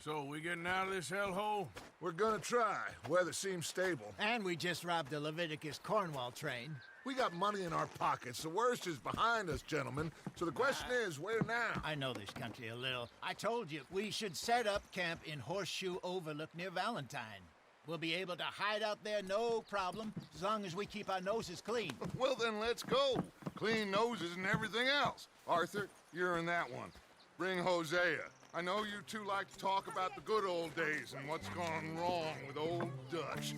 So, we getting out of this hellhole? We're gonna try. Weather seems stable. And we just robbed the Leviticus Cornwall train. We got money in our pockets. The worst is behind us, gentlemen. So the question is, where now? I know this country a little. I told you, we should set up camp in Horseshoe Overlook near Valentine. We'll be able to hide out there no problem, as long as we keep our noses clean. Well, then let's go. Clean noses and everything else. Arthur, you're in that one. Bring Hosea. I know you two like to talk about the good old days and what's gone wrong with old Dutch.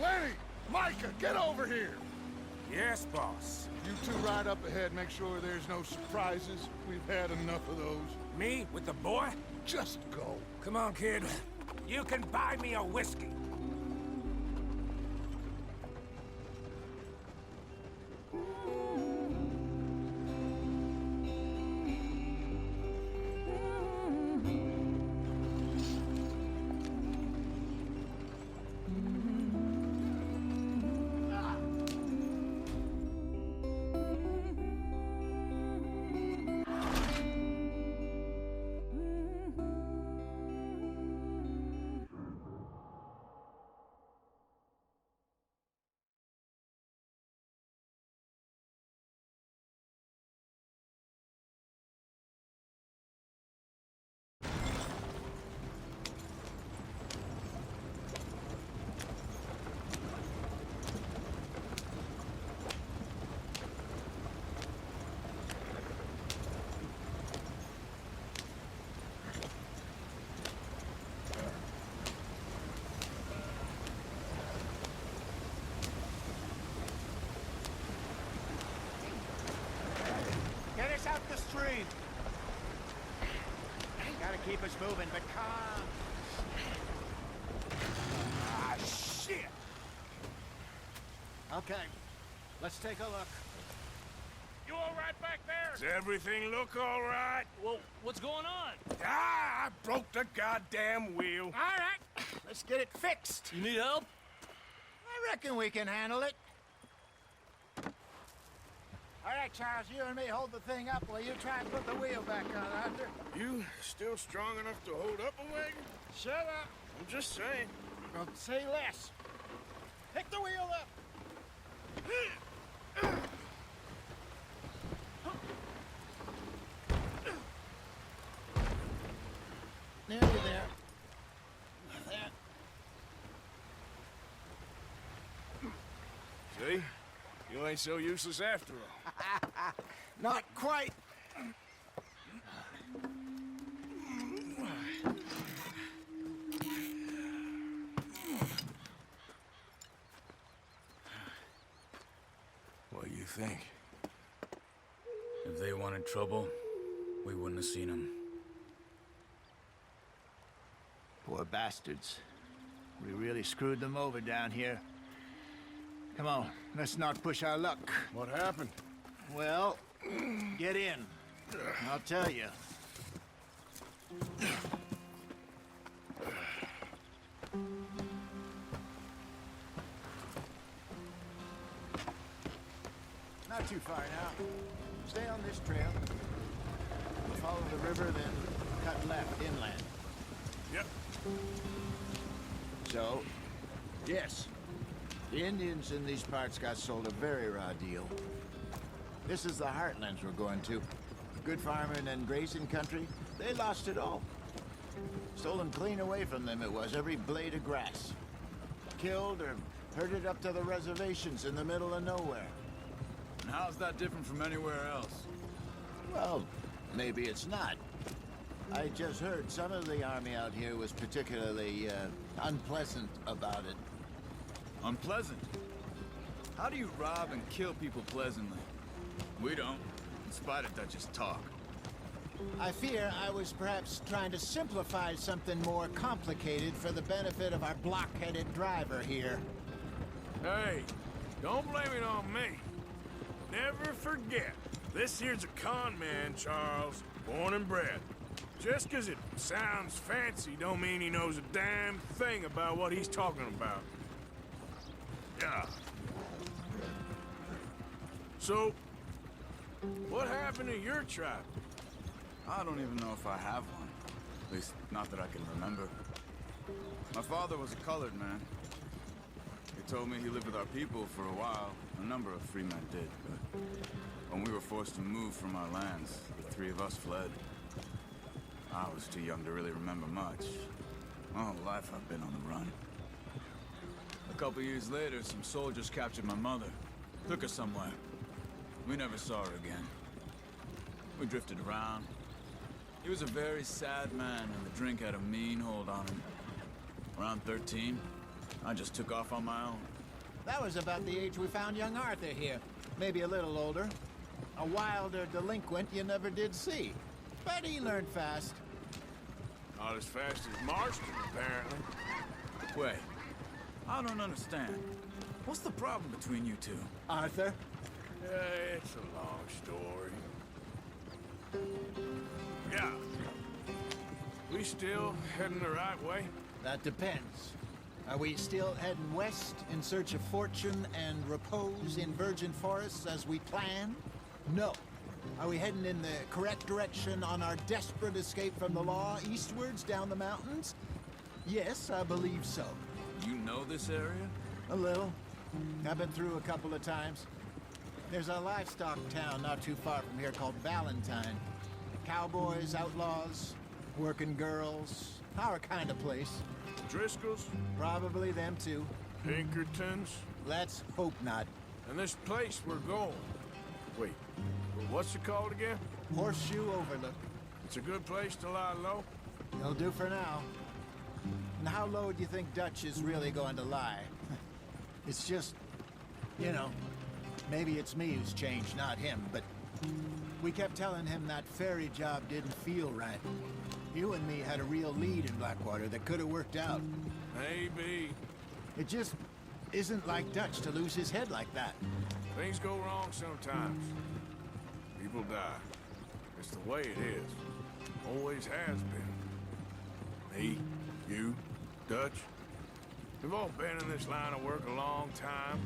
Lenny! Micah, get over here! Yes, boss. You two ride up ahead, make sure there's no surprises. We've had enough of those. Me with the boy? Just go. Come on, kid. You can buy me a whiskey. Get us out the stream. Gotta keep us moving, but calm. Ah, shit! Okay, let's take a look. You all right back there? Does everything look all right? Well, what's going on? Ah, I broke the goddamn wheel. All right, let's get it fixed. You need help? I reckon we can handle it. All right, Charles, you and me hold the thing up while you try and put the wheel back on, Arthur. You still strong enough to hold up a wagon? Shut up. I'm just saying. Well, say less. Pick the wheel up. Nearly there. See? You ain't so useless after all. Not quite. What do you think? If they wanted trouble, we wouldn't have seen them. Poor bastards. We really screwed them over down here. Come on, let's not push our luck. What happened? Well, get in. I'll tell you. Not too far now. Stay on this trail. Follow the river, then cut left inland. Yep. So, yes, the Indians in these parts got sold a very raw deal. This is the Heartlands we're going to. Good farming and grazing country. They lost it all. Stolen clean away from them it was, every blade of grass. Killed or herded up to the reservations in the middle of nowhere. And how's that different from anywhere else? Well, maybe it's not. I just heard some of the army out here was particularly, unpleasant about it. Unpleasant? How do you rob and kill people pleasantly? We don't, in spite of Dutch's talk. I fear I was perhaps trying to simplify something more complicated for the benefit of our block-headed driver here. Hey, don't blame it on me. Never forget, this here's a con man, Charles, born and bred. Just 'cause it sounds fancy don't mean he knows a damn thing about what he's talking about. Yeah. So, what happened to your tribe? I don't even know if I have one. At least, not that I can remember. My father was a colored man. He told me he lived with our people for a while. A number of free men did, but when we were forced to move from our lands, the three of us fled. I was too young to really remember much. My whole life I've been on the run. A couple years later, some soldiers captured my mother. Took her somewhere. We never saw her again. We drifted around. He was a very sad man, and the drink had a mean hold on him. Around 13, I just took off on my own. That was about the age we found young Arthur here. Maybe a little older. A wilder delinquent you never did see. But he learned fast. Not as fast as Marston, apparently. Wait, I don't understand. What's the problem between you two? Arthur? It's a long story. Yeah. We still heading the right way? That depends. Are we still heading west in search of fortune and repose in virgin forests as we planned? No. Are we heading in the correct direction on our desperate escape from the law eastwards down the mountains? Yes, I believe so. You know this area? A little. I've been through a couple of times. There's a livestock town not too far from here called Valentine. Cowboys, outlaws, working girls, our kind of place. Driscoll's? Probably them too. Pinkertons? Let's hope not. And this place we're going. Wait, what's it called again? Horseshoe Overlook. It's a good place to lie low? It'll do for now. And how low do you think Dutch is really going to lie? It's just, you know, maybe it's me who's changed, not him, but we kept telling him that ferry job didn't feel right. You and me had a real lead in Blackwater that could have worked out. Maybe. It just isn't like Dutch to lose his head like that. Things go wrong sometimes. People die. It's the way it is. Always has been. Me, you, Dutch. We've all been in this line of work a long time.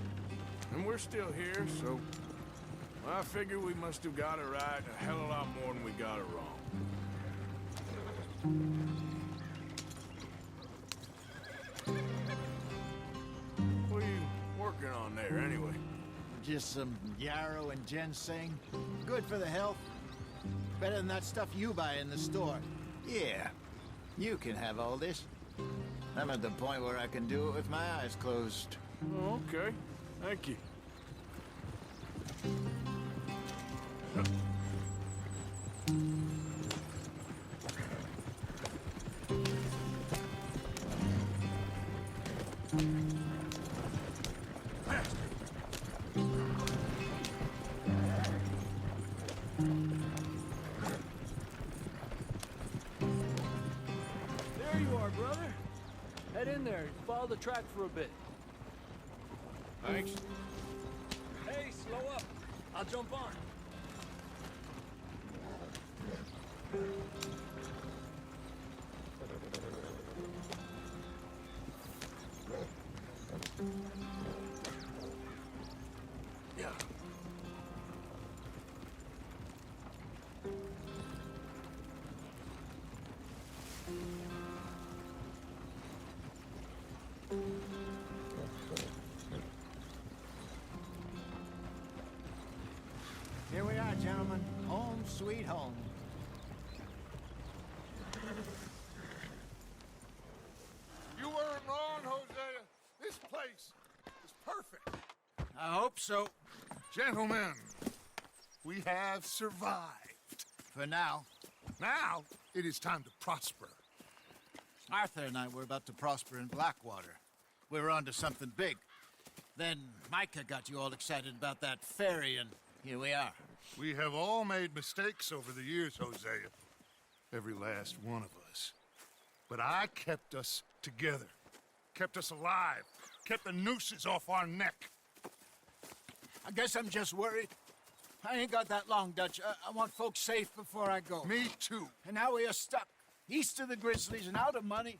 And we're still here, so I figure we must have got it right a hell of a lot more than we got it wrong. What are you working on there, anyway? Just some yarrow and ginseng. Good for the health. Better than that stuff you buy in the store. Yeah, you can have all this. I'm at the point where I can do it with my eyes closed. Oh, okay. Thank you. There you are, brother. Head in there and follow the track for a bit. Thanks. Hey, slow up. I'll jump on. Yeah. gentlemen. Home sweet home. You weren't wrong, Hosea. This place is perfect. I hope so. Gentlemen, we have survived. For now. Now, it is time to prosper. Arthur and I were about to prosper in Blackwater. We were onto something big. Then Micah got you all excited about that ferry, and here we are. We have all made mistakes over the years, Hosea. Every last one of us. But I kept us together. Kept us alive. Kept the nooses off our neck. I guess I'm just worried. I ain't got that long, Dutch. I want folks safe before I go. Me too. And now we are stuck, east of the Grizzlies and out of money,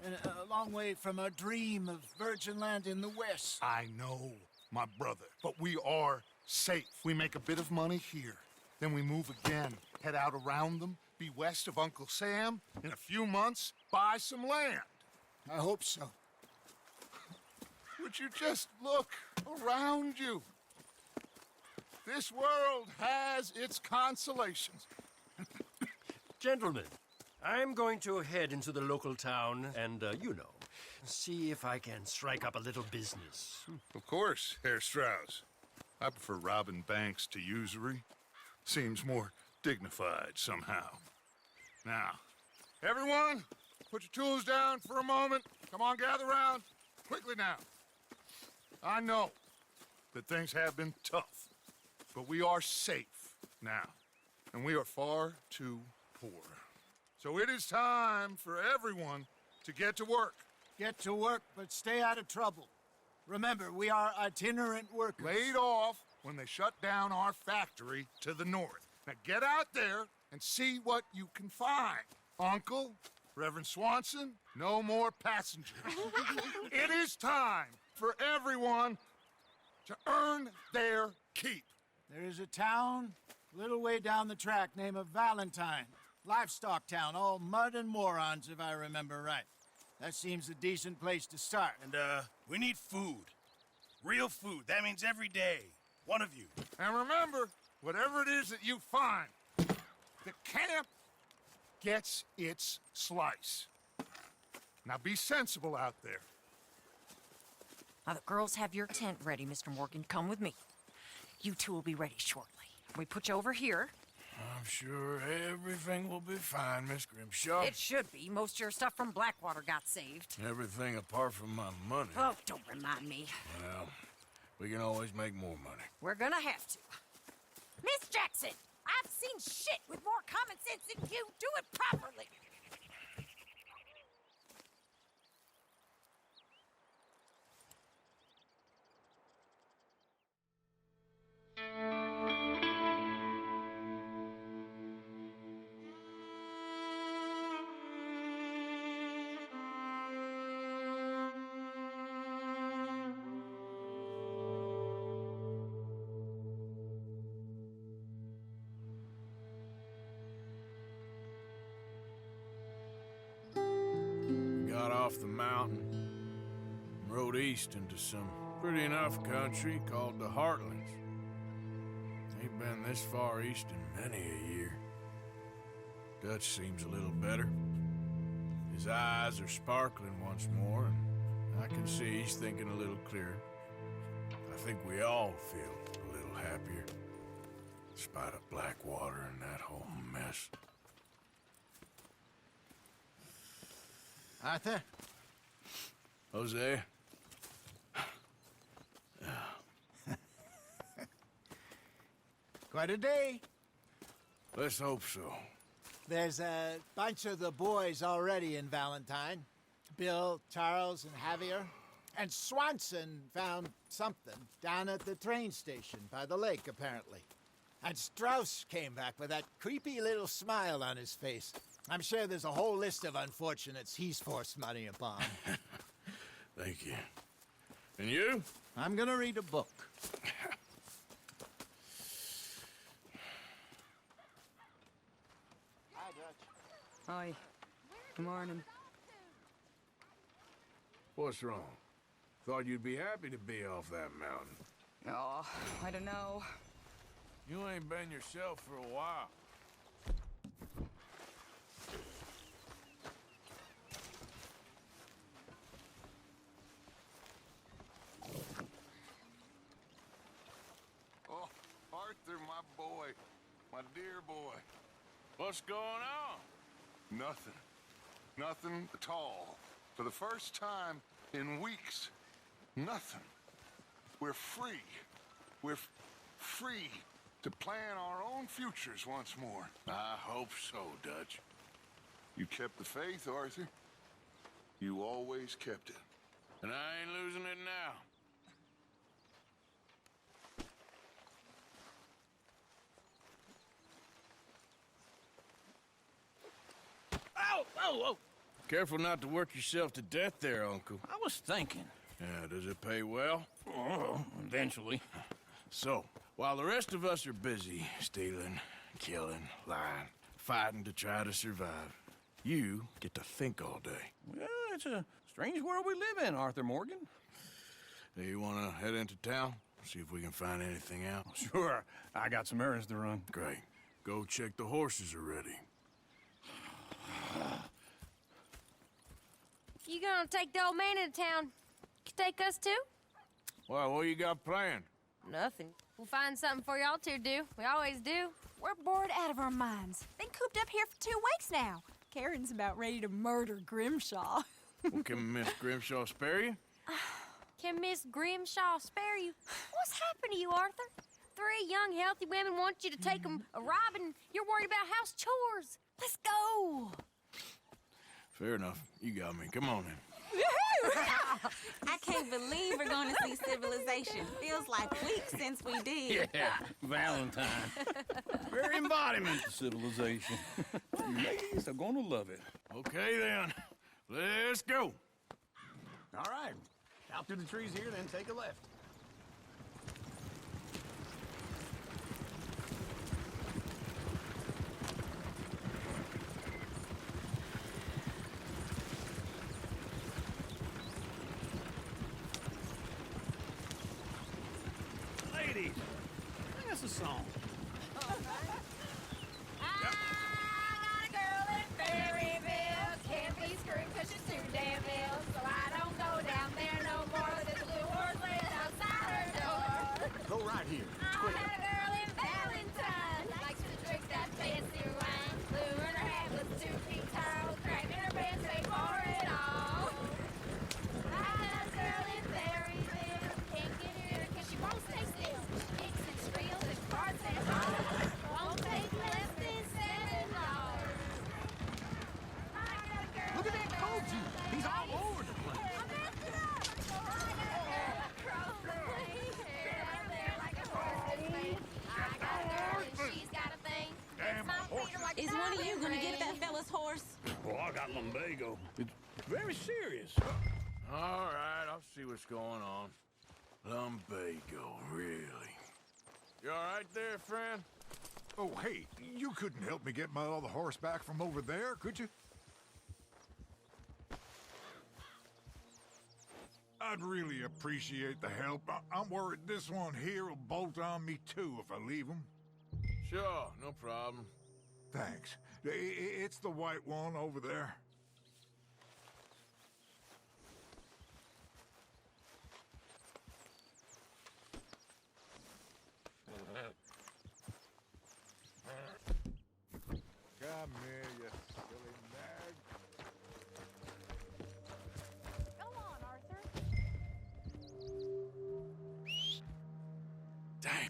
and a long way from our dream of virgin land in the west. I know, my brother, but we are safe. We make a bit of money here, then we move again, head out around them, be west of Uncle Sam, in a few months, buy some land. I hope so. Would you just look around you? This world has its consolations. Gentlemen, I'm going to head into the local town and, see if I can strike up a little business. Of course, Herr Strauss. I prefer robbing banks to usury. Seems more dignified somehow. Now, everyone, put your tools down for a moment. Come on, gather round. Quickly now. I know that things have been tough, but we are safe now, and we are far too poor. So it is time for everyone to get to work. Get to work, but stay out of trouble. Remember, we are itinerant workers. Laid off when they shut down our factory to the north. Now get out there and see what you can find. Uncle, Reverend Swanson, no more passengers. It is time for everyone to earn their keep. There is a town a little way down the track named Valentine. Livestock town, all mud and morons, if I remember right. That seems a decent place to start. And, we need food. Real food. That means every day. One of you. And remember, whatever it is that you find, the camp gets its slice. Now be sensible out there. Now, the girls have your tent ready, Mr. Morgan. Come with me. You two will be ready shortly. We put you over here. I'm sure everything will be fine, Miss Grimshaw. It should be. Most of your stuff from Blackwater got saved. Everything apart from my money. Oh, don't remind me. Well, we can always make more money. We're gonna have to. Miss Jackson, I've seen shit with more common sense than you. Do it properly. Got off the mountain and rode east into some pretty enough country called the Heartlands. Ain't been this far east in many a year. Dutch seems a little better. His eyes are sparkling once more, and I can see he's thinking a little clearer. I think we all feel a little happier, in spite of Blackwater and that whole mess. Arthur? Jose? Quite a day. Let's hope so. There's a bunch of the boys already in Valentine. Bill, Charles, and Javier. And Swanson found something down at the train station by the lake, apparently. And Strauss came back with that creepy little smile on his face. I'm sure there's a whole list of unfortunates he's forced money upon. Thank you. And you? I'm gonna read a book. Hi, Dutch. Hi. Good morning. What's wrong? Thought you'd be happy to be off that mountain. Oh, I don't know. You ain't been yourself for a while. Oh, Arthur, my boy. My dear boy. What's going on? Nothing. Nothing at all. For the first time in weeks, nothing. We're free. We're free to plan our own futures once more. I hope so, Dutch. You kept the faith, Arthur. You always kept it. And I ain't losing it now. Oh, oh, oh! Careful not to work yourself to death there, Uncle. I was thinking. Yeah, does it pay well? Oh, eventually. So, while the rest of us are busy stealing, killing, lying, fighting to try to survive, you get to think all day. Well, it's a strange world we live in, Arthur Morgan. Hey, you want to head into town? See if we can find anything out? Sure, I got some errands to run. Great. Go check the horses are ready. You gonna take the old man into town? You take us too? Well, what you got planned? Nothing. We'll find something for y'all to do. We always do. We're bored out of our minds. Been cooped up here for 2 weeks now. Karen's about ready to murder Grimshaw. Well, can Miss Grimshaw spare you? Can Miss Grimshaw spare you? What's happened to you, Arthur? 3 young, healthy women want you to take them a robbing. You're worried about house chores. Let's go. Fair enough. You got me. Come on in. I can't believe we're going to see civilization. Feels like weeks since we did. Yeah, Valentine. Very embodiment of civilization. Ladies are gonna love it. Okay, then. Let's go. All right. Out through the trees here, then take a left. Ladies, sing us a song. I got a girl in Ferryville. Can't be screwed 'cause she's too damn ill. So I don't go down there no more. There's a blue horse laying outside her door. Go right here. I had a girl in Valentine. Likes to drink that fancy wine. Blue in her hat was 2 feet tall. Crack in her pants, paid for it all. I had a girl in Ferryville. Can't get her 'cause she won't stay still. She kicks and squeals and cards and all. Won't take less than $7. I got a girl Look at that in coat, you. He's all over the place. I messed it up. I got a girl across the place. Out there like a horse that's lame. I got a girl and she's got a thing. It's my feet are like Is one of you going to get that fella's horse? Oh, I got lumbago. It's very serious. All right, I'll see what's going on. Lumbago, really? You all right there, friend? Oh, hey, you couldn't help me get my other horse back from over there, could you? I'd really appreciate the help. I'm worried this one here will bolt on me too if I leave him. Sure, no problem. Thanks. It's the white one over there. Come here, you silly nag. Go on, Arthur. Dang.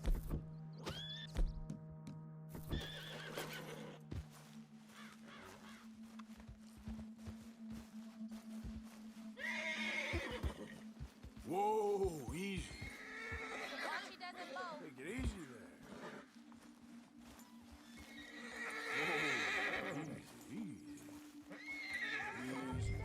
Whoa, easy. Watch he doesn't blow. Take it easy there. Whoa, easy, easy. Easy.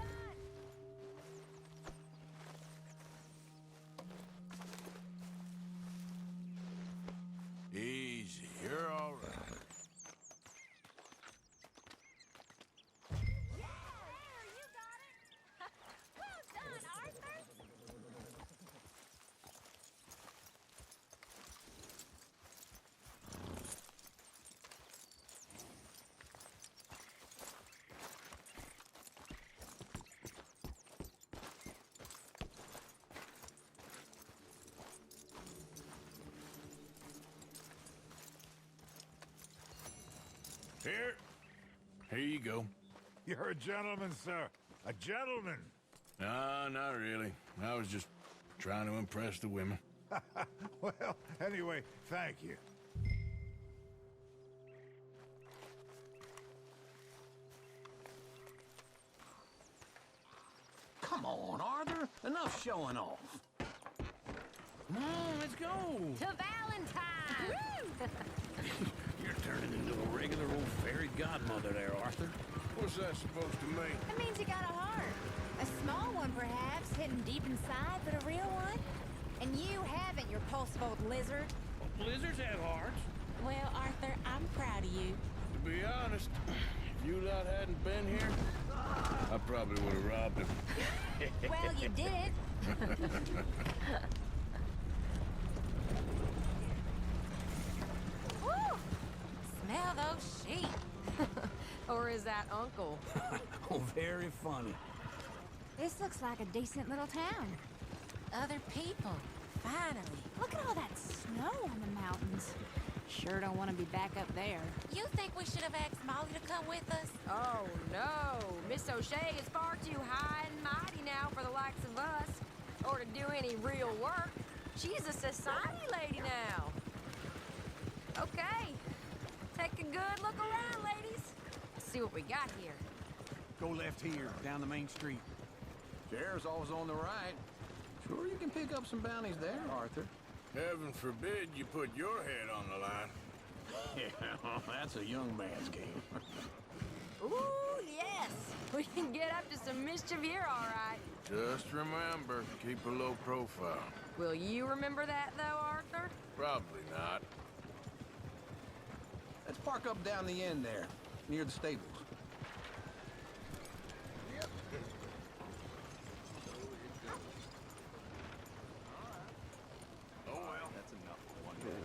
Here you go. You're a gentleman, sir. A gentleman. No, not really. I was just trying to impress the women. Well, anyway, thank you. Come on, Arthur. Enough showing off. Come on, let's go. To Valentine! You're turning into a regular old fairy godmother there, Arthur. What's that supposed to mean? That means you got a heart. A small one, perhaps, hidden deep inside, but a real one. And you haven't, you repulsive old lizard. Well, lizards have hearts. Well, Arthur, I'm proud of you. To be honest, if you lot hadn't been here, I probably would have robbed him. Well, you did. Woo! Smell those sheep. Or is that Uncle? Oh, very funny. This looks like a decent little town. Other people. Finally. Look at all that snow on the mountains. Sure don't want to be back up there. You think we should have asked Molly to come with us? Oh, no. Miss O'Shea is far too high and mighty now for the likes of us. Or to do any real work. She's a society lady now. Okay. Take a good look around, ladies. See what we got here. Go left here, down the main street. Sheriff's always on the right. Sure you can pick up some bounties there, Arthur. Heaven forbid you put your head on the line. Yeah, that's a young man's game. Ooh, yes. We can get up to some mischief here, all right. Just remember, keep a low profile. Will you remember that, though, Arthur? Probably not. Let's park up down the end there, near the stables. Oh well. That's enough for one day.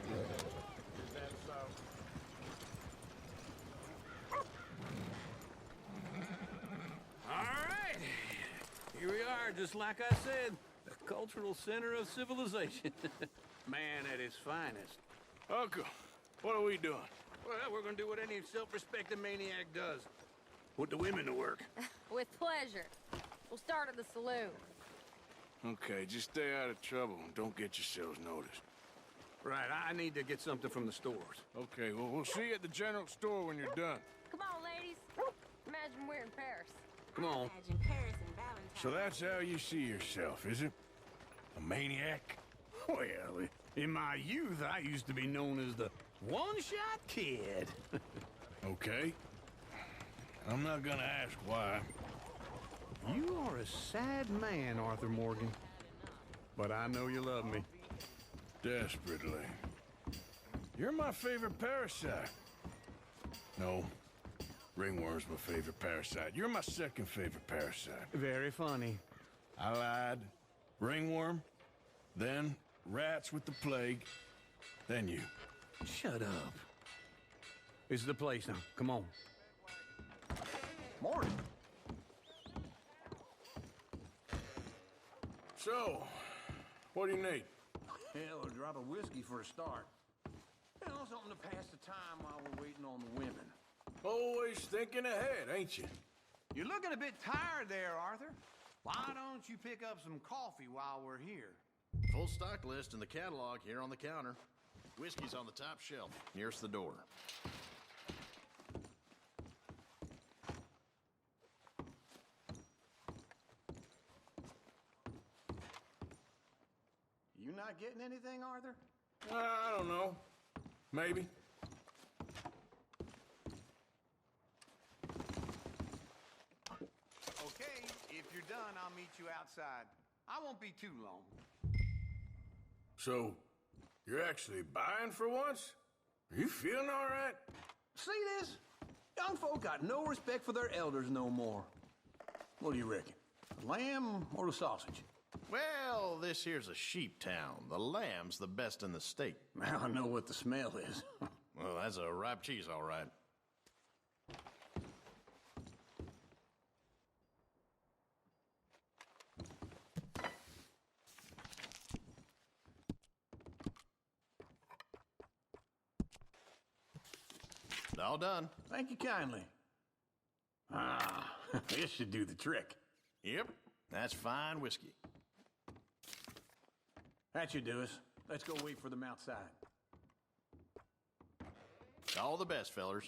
Is that so? All right. Here we are, just like I said. The cultural center of civilization. Man at his finest. Uncle, what are we doing? Well, we're gonna do what any self-respecting maniac does. Put the women to work. With pleasure. We'll start at the saloon. Okay, just stay out of trouble and don't get yourselves noticed. Right, I need to get something from the stores. Okay, well, we'll see you at the general store when you're done. Come on, ladies. Imagine we're in Paris. Come on. Imagine Paris and Valentine. So that's how you see yourself, is it? A maniac? Well, in my youth, I used to be known as the one-shot kid. Okay. I'm not gonna ask why. You are a sad man, Arthur Morgan. But I know you love me. Desperately. You're my favorite parasite. No. Ringworm's my favorite parasite. You're my second favorite parasite. Very funny. I lied. Ringworm, then rats with the plague, then you. Shut up. This is the place now. Come on. Morning. So, what do you need? Hell, a drop of whiskey for a start. You know, something to pass the time while we're waiting on the women. Always thinking ahead, ain't you? You're looking a bit tired there, Arthur. Why don't you pick up some coffee while we're here? Full stock list in the catalog here on the counter. Whiskey's on the top shelf, nearest the door. You not getting anything, Arthur? I don't know. Maybe. Okay, if you're done, I'll meet you outside. I won't be too long. So, you're actually buying for once? Are you feeling all right? See this? Young folk got no respect for their elders no more. What do you reckon? The lamb or the sausage? Well, this here's a sheep town. The lamb's the best in the state. I know what the smell is. Well, that's a ripe cheese, all right. All done. Thank you kindly. Ah, this should do the trick. Yep, that's fine whiskey. That should do us. Let's go wait for them outside. All the best, fellers.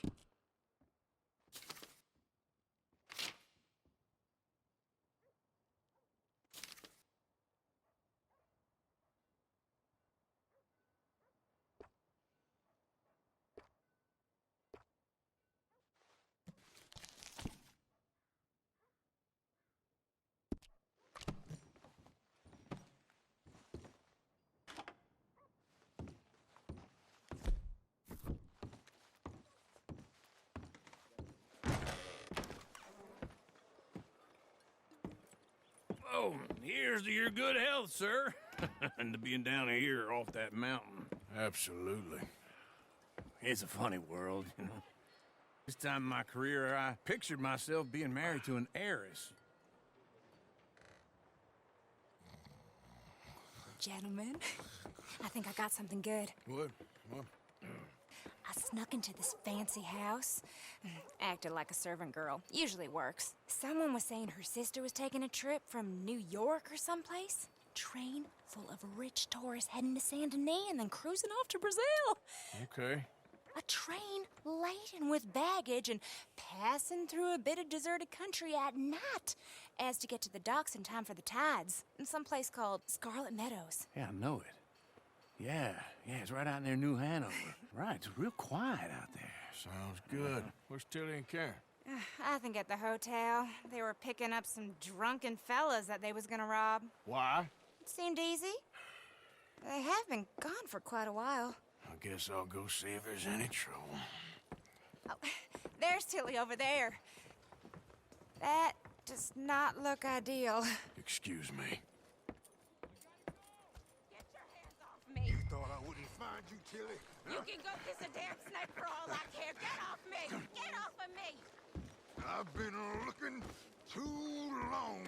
Oh, here's to your good health, sir. And to being down here off that mountain. Absolutely. It's a funny world, you know. This time in my career, I pictured myself being married to an heiress. Gentlemen, I think I got something good. What? What? I snuck into this fancy house. Acted like a servant girl. Usually works. Someone was saying her sister was taking a trip from New York or someplace. Train full of rich tourists heading to Saint Denis and then cruising off to Brazil. Okay. A train laden with baggage and passing through a bit of deserted country at night as to get to the docks in time for the tides in some place called Scarlet Meadows. Yeah, I know it. Yeah, it's right out near New Hanover. Right, it's real quiet out there. Sounds good. Where's Tilly and Karen? I think at the hotel. They were picking up some drunken fellas that they was gonna rob. Why? It seemed easy. They have been gone for quite a while. I guess I'll go see if there's any trouble. Oh, there's Tilly over there. That does not look ideal. Excuse me. Get your hands off me! Thought I wouldn't find you, Tilly. You can go kiss a damn snake for all I care. Get off me! Get off of me! I've been looking too long.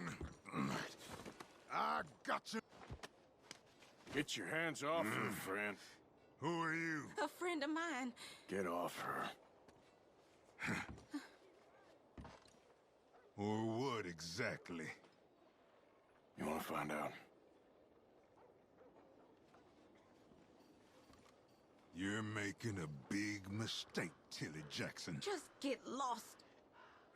I got you. Get your hands off her, friend. Who are you? A friend of mine. Get off her. Or what exactly? You want to find out? You're making a big mistake, Tilly Jackson. Just get lost.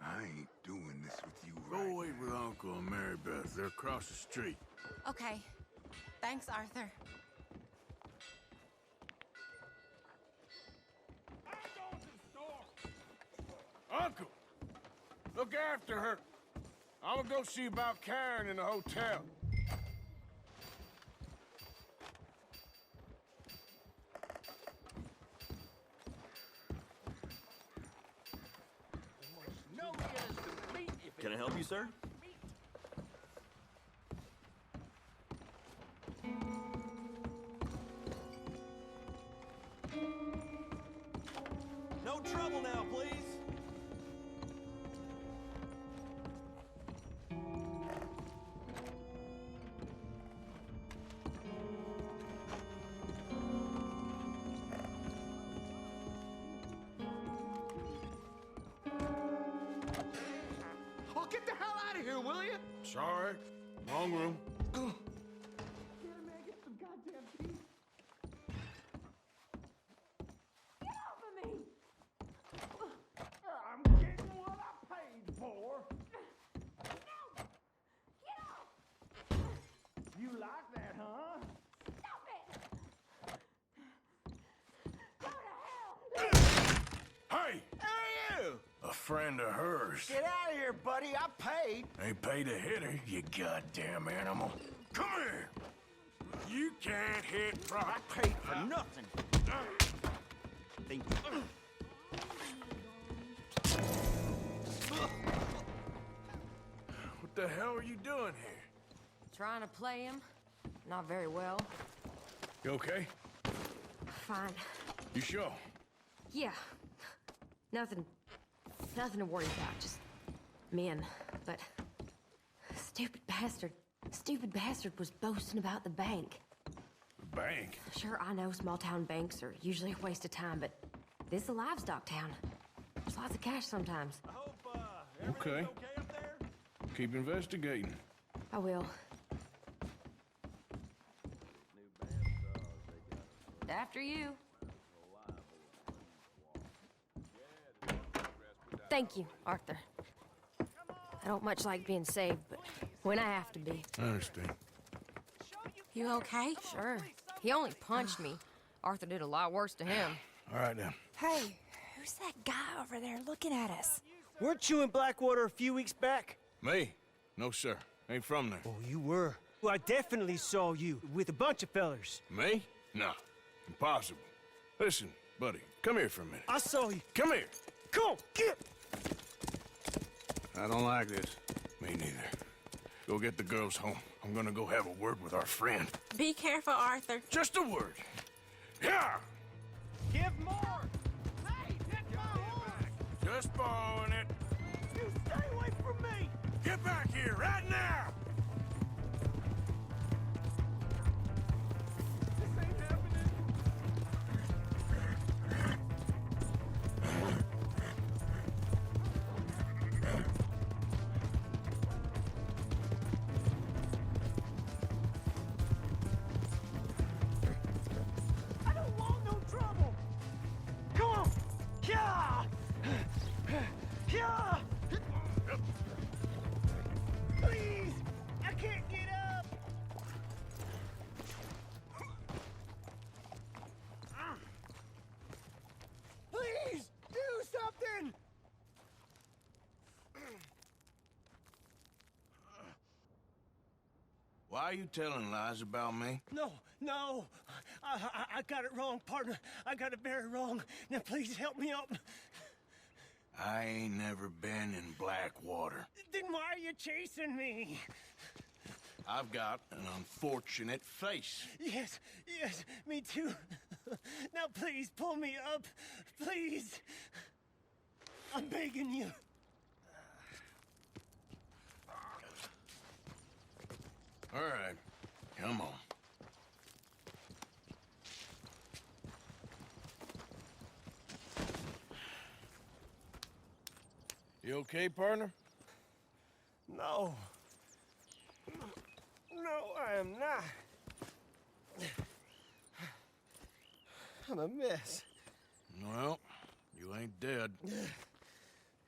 I ain't doing this with you Go right wait with Uncle and Mary Beth. They're across the street. Okay. Thanks, Arthur. Uncle! Look after her. I'm gonna go see about Karen in the hotel. Can I help you, sir? No trouble now, please. Oh, get the hell out of here, will you? Sorry. Wrong room. I'm getting what I paid for. You like that, huh? Hey! Hey, you! A friend of hers. Get out of here, buddy. I paid. Ain't paid to hit her, you goddamn animal. Come here! You can't hit I paid for nothing. Thank you. What the hell are you doing here? Trying to play him? Not very well. You okay? Fine. You sure? Yeah. Nothing to worry about. Just men. But stupid bastard was boasting about the bank. The bank? Sure, I know small town banks are usually a waste of time, but this is a livestock town. There's lots of cash sometimes. I hope Okay. Keep investigating. I will. After you. Thank you, Arthur. I don't much like being saved, but when I have to be. I understand. You okay? Sure. He only punched me. Arthur did a lot worse to him. All right, then. Hey, who's that guy over there looking at us? Weren't you in Blackwater a few weeks back? Me? No, sir. Ain't from there. Oh, you were. Well, I definitely saw you with a bunch of fellers. Me? No. Impossible. Listen, buddy, come here for a minute. I saw you. Come here. Come on, get! I don't like this. Me neither. Go get the girls home. I'm gonna go have a word with our friend. Be careful, Arthur. Just a word. Yeah! Give more! Hey, take my horse! Just borrowing it. You stay away from me! Get back here right now! This ain't happening. I don't want no trouble! Come on! Yeah! Yeah! Please! I can't get up! Please! Do something! Why are you telling lies about me? No, no! I got it wrong, partner. I got it very wrong. Now please help me up. I ain't never been in Blackwater. Then why are you chasing me? I've got an unfortunate face. Yes, yes, me too. Now please pull me up. Please. I'm begging you. All right, come on. You okay, partner? No. No, I am not. I'm a mess. Well, you ain't dead.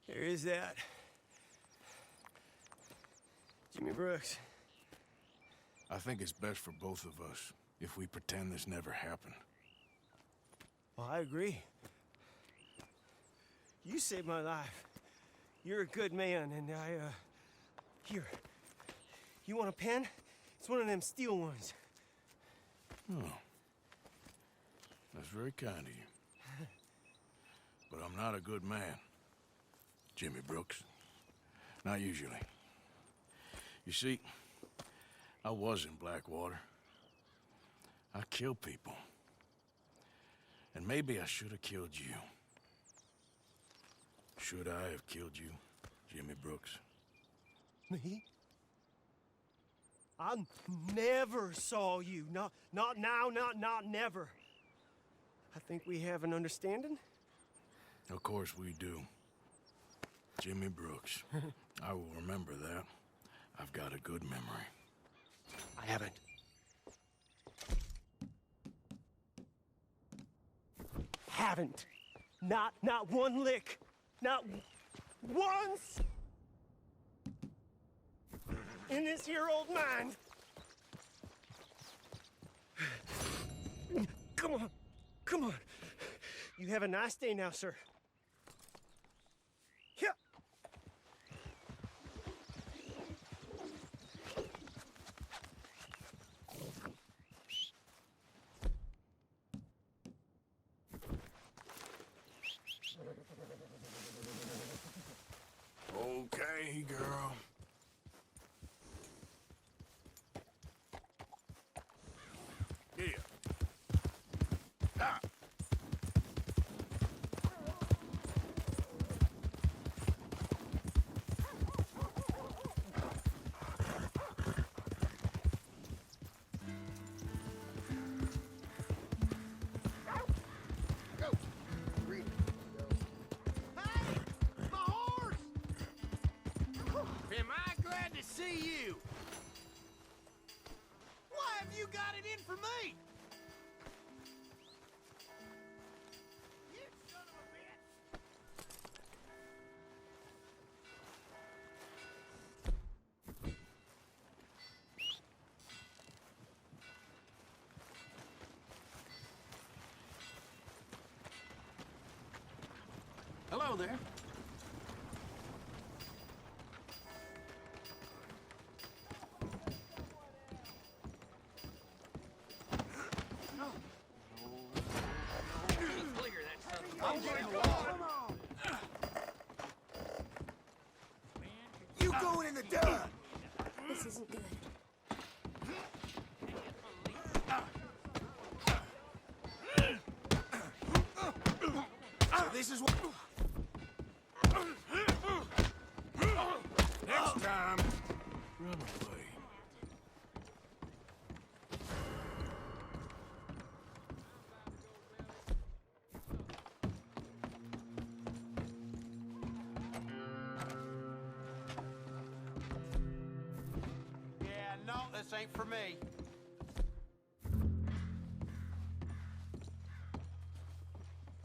There is that. Jimmy Brooks. I think it's best for both of us if we pretend this never happened. Well, I agree. You saved my life. You're a good man, and here. You want a pen? It's one of them steel ones. Oh. That's very kind of you. But I'm not a good man, Jimmy Brooks. Not usually. You see, I was in Blackwater. I killed people. And maybe I should have killed you. Should I have killed you, Jimmy Brooks? Me? I never saw you. Not now, not never. I think we have an understanding. Of course we do. Jimmy Brooks. I will remember that. I've got a good memory. I haven't. Haven't. Not one lick. Not once. In this here old mind. Come on. Come on. You have a nice day now, sir. Yeah. Okay, girl. Yeah. Ah. see you. Why have you got it in for me? You son of a bitch! Hello there. You going in the dirt! This isn't good. So this is what... Next time, run away. Yeah, no, this ain't for me.